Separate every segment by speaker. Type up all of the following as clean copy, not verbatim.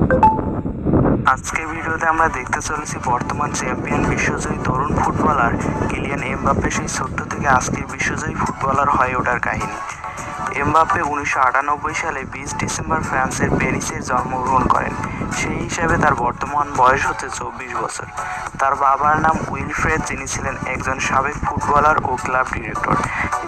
Speaker 1: আজকের ভিডিওতে আমরা দেখতে চলেছি বর্তমান চ্যাম্পিয়ন বিশ্বজয়ী তরুণ ফুটবলার কিলিয়ান এমবাপ্পে সেই ছোট্ট থেকে আজকের বিশ্বজয়ী ফুটবলার হয়ে ওঠার কাহিনী। এমবাপ্পে 1998 সালে 20 ডিসেম্বর ফ্রান্সের প্যারিসে জন্মগ্রহণ করেন। সেই হিসাবে তার বর্তমান বয়স হচ্ছে 24 বছর। তার বাবার নাম উইলফ্রেড, যিনি ছিলেন একজন সাবেক ফুটবলার ও ক্লাব ডিরেক্টর,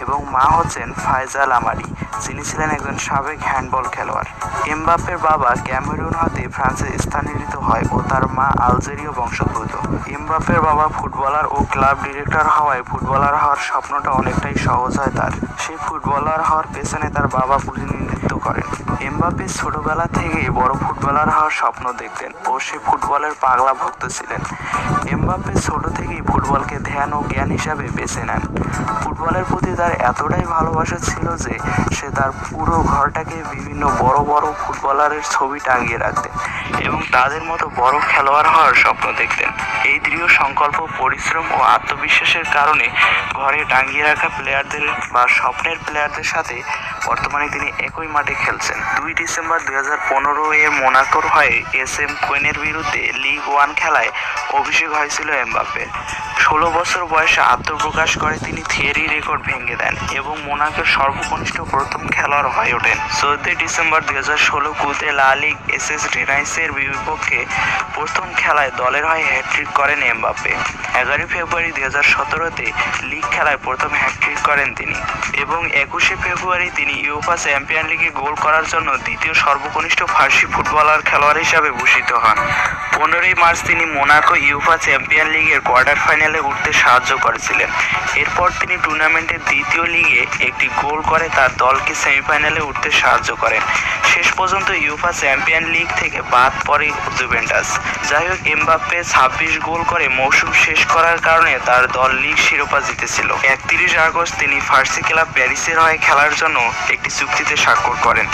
Speaker 1: এবং মা হচ্ছেন ফায়জা লামারি, যিনি ছিলেন একজন সাবেক হ্যান্ডবল খেলোয়াড়। এমবাপ্পের বাবা ক্যামেরুন হতে ফ্রান্সে স্থানান্তরিত হয় ও তার মা আলজেরীয় বংশোদ্ভূত। এমবাপ্পের বাবা ফুটবলার ও ক্লাব ডিরেক্টর হওয়ায় ফুটবলার হওয়ার স্বপ্নটা অনেকটাই সহজ হয় তার। সে ফুটবলার হওয়ার পেছনে তার বাবা প্রতিনিধিত্ব করেন। এমবাপ্পে ছোটবেলা থেকেই বড় ফুটবলার হওয়ার স্বপ্ন দেখতেন ও সে ফুটবলের পাগলা ভক্ত ছিলেন। এমবাপ্পে ছোট থেকেই ফুটবলকে ধ্যান ও জ্ঞান হিসাবে বেছে নেন। ফুটবলের প্রতি তার এতটাই ভালোবাসা ছিল যে সে তার পুরো ঘরটাকে বিভিন্ন বড় বড় ফুটবলারের ছবি টাঙিয়ে রাখতেন এবং তাদের মতো বড় খেলোয়াড় হওয়ার স্বপ্ন দেখতেন। এই দৃঢ় সংকল্প, পরিশ্রম ও আত্মবিশ্বাসের কারণে ঘরে টাঙিয়ে রাখা প্লেয়ারদের বা স্বপ্নের প্লেয়ারদের সাথে বর্তমানে তিনি একই মাঠে খেলছেন। 2 ডিসেম্বর 2015 মোনাকোর হয়ে SM কোয়েনের বিরুদ্ধে লিগ 1 খেলায় অভিষেক হয়েছিল এমবাপ্পের। 16 বছর বয়সে আত্মপ্রকাশ করে তিনি থিয়েরি রেকর্ড ভেঙে দেন এবং মোনাকোর সর্বকনিষ্ঠ প্রথম খেলোয়াড় হয়ে ওঠেন। 14 ডিসেম্বর 2016 কুতে লা লিগ SS রেনাইসের বিপক্ষে প্রথম খেলায় দলের হয়ে হ্যাটট্রিক করেন এমবাপ্পে। 11 ফেব্রুয়ারি 2017-তে লিগ খেলায় প্রথম হ্যাটট্রিক করেন তিনি এবং 21 ফেব্রুয়ারি তিনি ইউফা চ্যাম্পিয়ন লিগে গোল করার জন্য দ্বিতীয় সর্বকনিষ্ঠ ফার্সি ফুটবলার খেলোয়াড় হিসাবে ভূষিত হন। 15 মার্চ তিনি মোনাকো ইউফা চ্যাম্পিয়ন লিগের কোয়ার্টার ফাইনালে উঠতে সাহায্য করেছিলেন। এরপর তিনি টুর্নামেন্টের দ্বিতীয় লিগে একটি গোল করে তার দলকে সেমিফাইনালে উঠতে সাহায্য করেন। শেষ পর্যন্ত ইউফা চ্যাম্পিয়ন লিগ থেকে বাদ পড়ে জুভেন্টাস। যাই হোক, এমবাপ্পে 26 গোল করে মৌসুম শেষ করার কারণে তার দল লিগ শিরোপা জিতেছিল। 31 আগস্ট তিনি ফার্সি ক্লাব প্যারিসের হয়ে খেলার জন্য একটি চুক্তিতে স্বাক্ষর করেন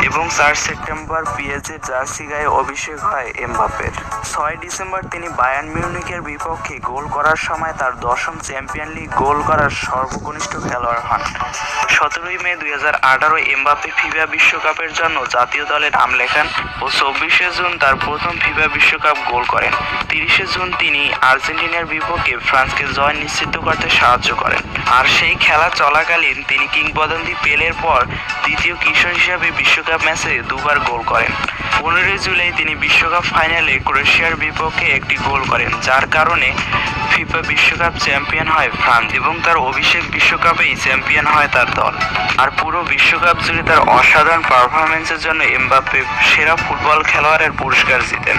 Speaker 1: এবং 4 সেপ্টেম্বর পিএসজির জার্সি গায়ে অভিষেক হয় এমবাপ্পের। 6 ডিসেম্বর তিনি বায়ার্ন মিউনিখের বিপক্ষে গোল করার সময় তার 10ম চ্যাম্পিয়ন লিগ গোল করার সর্বকনিষ্ঠ খেলোয়াড় হন। 17 মে 2018 এমবাপ্পে ফিফা বিশ্বকাপের জন্য জাতীয় দলে নাম লেখান ও 24 জুন তার প্রথম ফিফা বিশ্বকাপ গোল করেন। 30 জুন তিনি আর্জেন্টিনার বিপক্ষে ফ্রান্সকে জয় নিশ্চিত করতে সাহায্য করেন। আর সেই খেলা চলাকালীন তিনি কিংবদন্তি পেলের পর দ্বিতীয় কিশোর হিসাবে বিশ্বকাপ ম্যাচে দুবার গোল করেন। 15 জুলাই তিনি বিশ্বকাপ ফাইনালে ক্রোয়েশিয়ার বিপক্ষে একটি গোল করেন, যার কারণে ফিফা বিশ্বকাপ চ্যাম্পিয়ন হয় ফ্রান্স এবং তার অভিষেক বিশ্বকাপেই চ্যাম্পিয়ন হয় তার দল। আর পুরো বিশ্বকাপ জুড়ে তার অসাধারণ পারফরমেন্সের জন্য এমবাপ্পে সেরা ফুটবল খেলোয়াড়ের পুরস্কার জিতেন।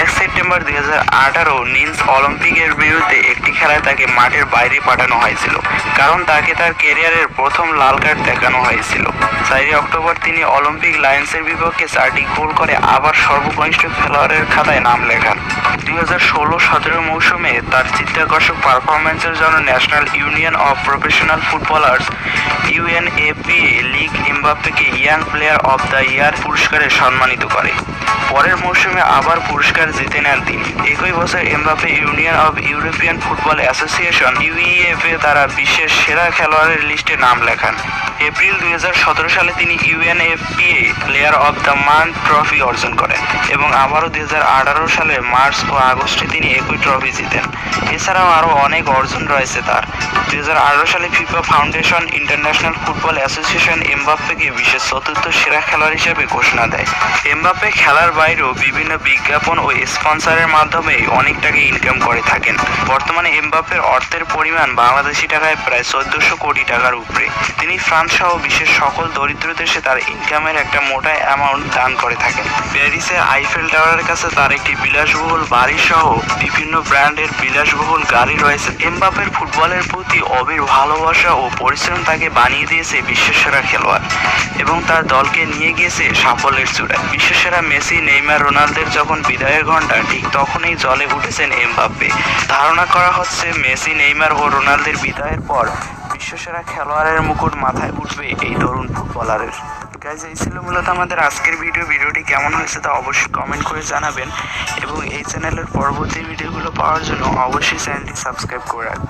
Speaker 1: 1 সেপ্টেম্বর 2018 নিন্স অলিম্পিকের বিরুদ্ধে একটি খেলায় তাকে মাঠের বাইরে পাঠানো হয়েছিল, কারণ তাকে তার ক্যারিয়ারের প্রথম লাল কার্ড দেখানো হয়েছিল। 4 অক্টোবর তিনি অলিম্পিক লায়ন্সের বিপক্ষে 4টি গোল করে আবার সর্বকনিষ্ঠ খেলোয়াড়ের খাতায় নাম লেখান। 2016-17 মৌসুমে তার চিত্তাকর্ষক পারফরমেন্সের জন্য national union of professional footballers UNFPA league এমবাপ্পেকে young player of the year পুরস্কারে সম্মানিত করে। পরের মৌসুমে আবার পুরস্কার জিতে নেন তিনি। একই বছর Mbappe union of European football association UEFA দ্বারা বিশ্বের সেরা খেলোয়াড়ের লিস্টে নাম লেখান। এপ্রিল 2017 সালে তিনি UNFPA player of the month trophy অর্জন করেন এবং আবারও 2018 সালের মার্চ ও আগস্টে তিনি একই ট্রফি জিতেন। এছাড়াও আরও অনেক অর্জন রয়েছে তার। 2018 সালে FIFA foundation international football association এমবাপ্পেকে বিশ্বের 4র্থ সেরা খেলোয়াড় হিসেবে ঘোষণা দেয়। এমবাপ্পে খেলার বাইরেও বিভিন্ন বিজ্ঞাপন ও স্পন্সরের মাধ্যমে অনেক টাকা ইনকাম করে থাকেন। বর্তমানে এমবাপ্পের অর্থের পরিমাণ বাংলাদেশি টাকায় প্রায় 1400 কোটি টাকার উপরে। তিনি ফ্রান্স সহ বিশ্বের সকল দরিদ্র দেশে তার ইনকামের একটা মোটা অ্যামাউন্ট দান করে থাকেন। প্যারিসে আইফেল টাওয়ারের কাছে তার একটি বিলাসবহুল বাড়ি সহ বিভিন্ন ব্র্যান্ডের বিলাসবহুল গাড়ি রয়েছে। এমবাপ্পের ফুটবলের প্রতি অবির ভালোবাসা ও পরিশ্রম তাকে বানিয়ে দিয়েছে বিশ্বসেরা খেলোয়াড় এবং তার দলকে নিয়ে গিয়েছে সাফল্যের চূড়ায়। বিশ্বসেরা মেসি, নেইমার, রোনালদোর যখন বিদায়ের ঘণ্টা, ঠিক তখনই জ্বলে উঠেছেন এমবাপ্পে। ধারণা করা হচ্ছে মেসি, নেইমার ও রোনালদোর বিদায়ের পর বিশ্বসেরা খেলোয়াড়ের মুকুট মাথায় উঠবে এই তরুণ ফুটবলারের। গাইজ, এই ছিল মূলত আমাদের আজকের ভিডিওটি কেমন হয়েছে তা অবশ্যই কমেন্ট করে জানাবেন এবং এই চ্যানেলের পরবর্তী ভিডিওগুলো পাওয়ার জন্য অবশ্যই চ্যানেলটি সাবস্ক্রাইব করে রাখবেন।